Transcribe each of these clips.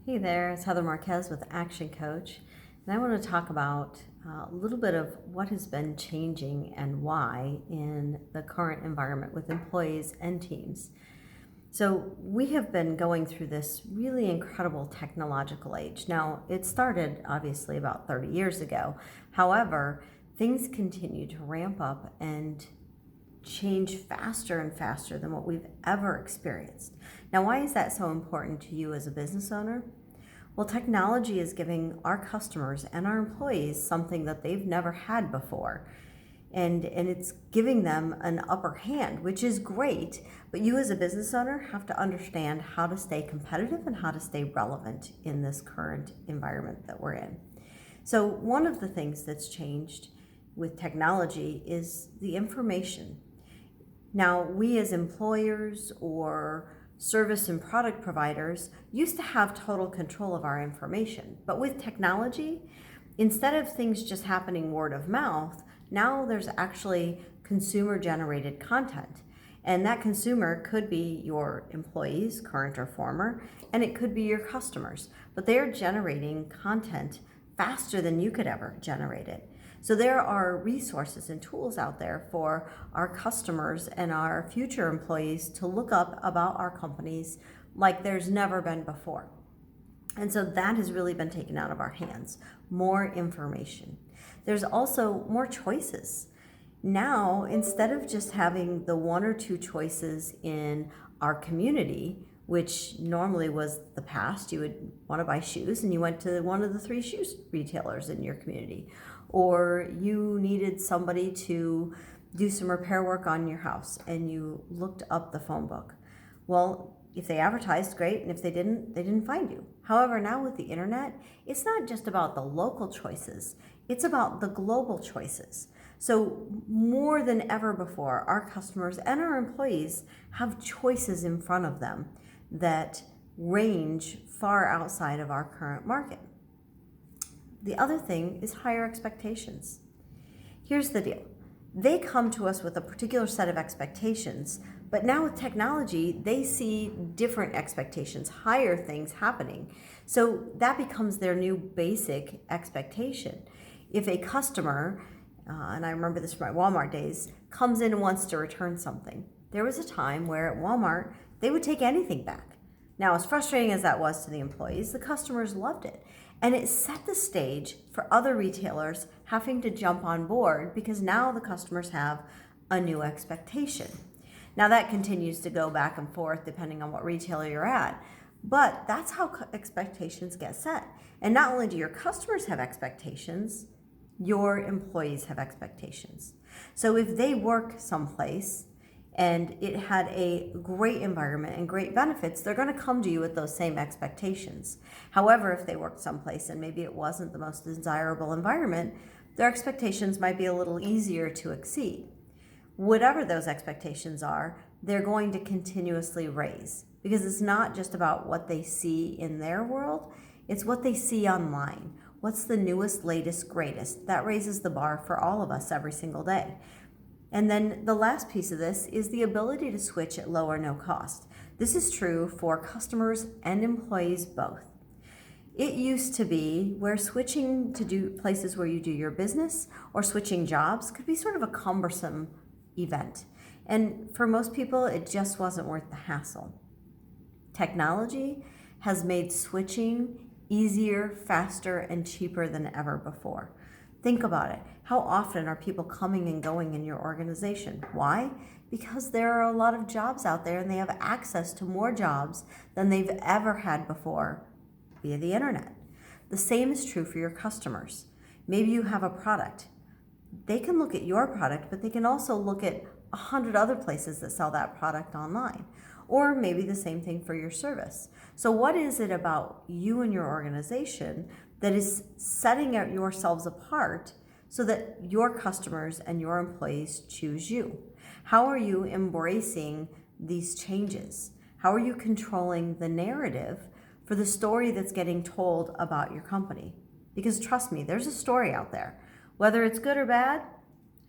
Hey there, it's Heather Marquez with Action Coach, and I want to talk about a little bit of what has been changing and why in the current environment with employees and teams. So, we have been going through this really incredible technological age. Now, it started obviously about 30 years ago. However, things continue to ramp up and change faster and faster than what we've ever experienced. Now, why is that so important to you as a business owner? Well, technology is giving our customers and our employees something that they've never had before. And it's giving them an upper hand, which is great. But you as a business owner have to understand how to stay competitive and how to stay relevant in this current environment that we're in. So one of the things that's changed with technology is the information. Now, we as employers or service and product providers used to have total control of our information. But with technology, instead of things just happening word of mouth, now there's actually consumer generated content. And that consumer could be your employees, current or former, and it could be your customers. But they're generating content faster than you could ever generate it. So there are resources and tools out there for our customers and our future employees to look up about our companies like there's never been before. And so that has really been taken out of our hands. More information. There's also more choices. Now, instead of just having the one or two choices in our community, which normally was the past, you would want to buy shoes and you went to one of the three shoes retailers in your community, or you needed somebody to do some repair work on your house and you looked up the phone book. Well, if they advertised, great, and if they didn't find you. However, now with the internet, it's not just about the local choices, it's about the global choices. So more than ever before, our customers and our employees have choices in front of them that range far outside of our current market. The other thing is higher expectations. Here's the deal. They come to us with a particular set of expectations, but now with technology, they see different expectations, higher things happening. So that becomes their new basic expectation. If a customer, and I remember this from my Walmart days, comes in and wants to return something, there was a time where at Walmart, they would take anything back. Now, as frustrating as that was to the employees, the customers loved it. And it set the stage for other retailers having to jump on board because now the customers have a new expectation. Now that continues to go back and forth depending on what retailer you're at, but that's how expectations get set. And not only do your customers have expectations, your employees have expectations. So if they work someplace and it had a great environment and great benefits, they're going to come to you with those same expectations. However, if they worked someplace and maybe it wasn't the most desirable environment, their expectations might be a little easier to exceed. Whatever those expectations are, they're going to continuously raise because it's not just about what they see in their world, it's what they see online. What's the newest, latest, greatest? That raises the bar for all of us every single day. And then the last piece of this is the ability to switch at low or no cost. This is true for customers and employees both. It used to be where switching to do places where you do your business or switching jobs could be sort of a cumbersome event. And for most people, it just wasn't worth the hassle. Technology has made switching easier, faster, and cheaper than ever before. Think about it. How often are people coming and going in your organization? Why? Because there are a lot of jobs out there and they have access to more jobs than they've ever had before via the internet. The same is true for your customers. Maybe you have a product. They can look at your product, but they can also look at 100 other places that sell that product online. Or maybe the same thing for your service. So what is it about you and your organization that is setting yourselves apart so that your customers and your employees choose you? How are you embracing these changes? How are you controlling the narrative for the story that's getting told about your company? Because trust me, there's a story out there. Whether it's good or bad,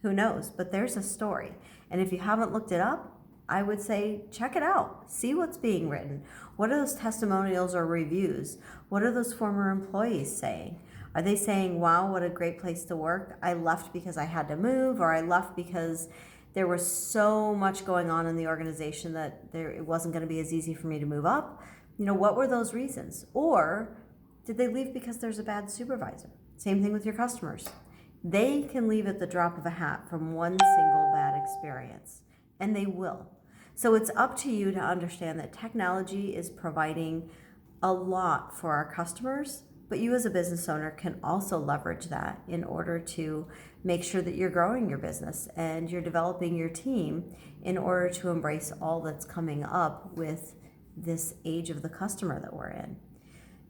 who knows? But there's a story. And if you haven't looked it up, I would say check it out. See what's being written. What are those testimonials or reviews? What are those former employees saying? Are they saying, wow, what a great place to work? I left because I had to move, or I left because there was so much going on in the organization that it wasn't going to be as easy for me to move up. What were those reasons? Or did they leave because there's a bad supervisor? Same thing with your customers. They can leave at the drop of a hat from one single bad experience, and they will. So it's up to you to understand that technology is providing a lot for our customers, but you as a business owner can also leverage that in order to make sure that you're growing your business and you're developing your team in order to embrace all that's coming up with this age of the customer that we're in.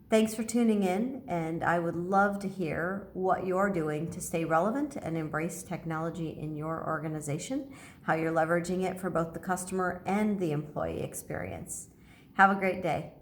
Thanks for tuning in, and I would love to hear what you're doing to stay relevant and embrace technology in your organization, how you're leveraging it for both the customer and the employee experience. Have a great day.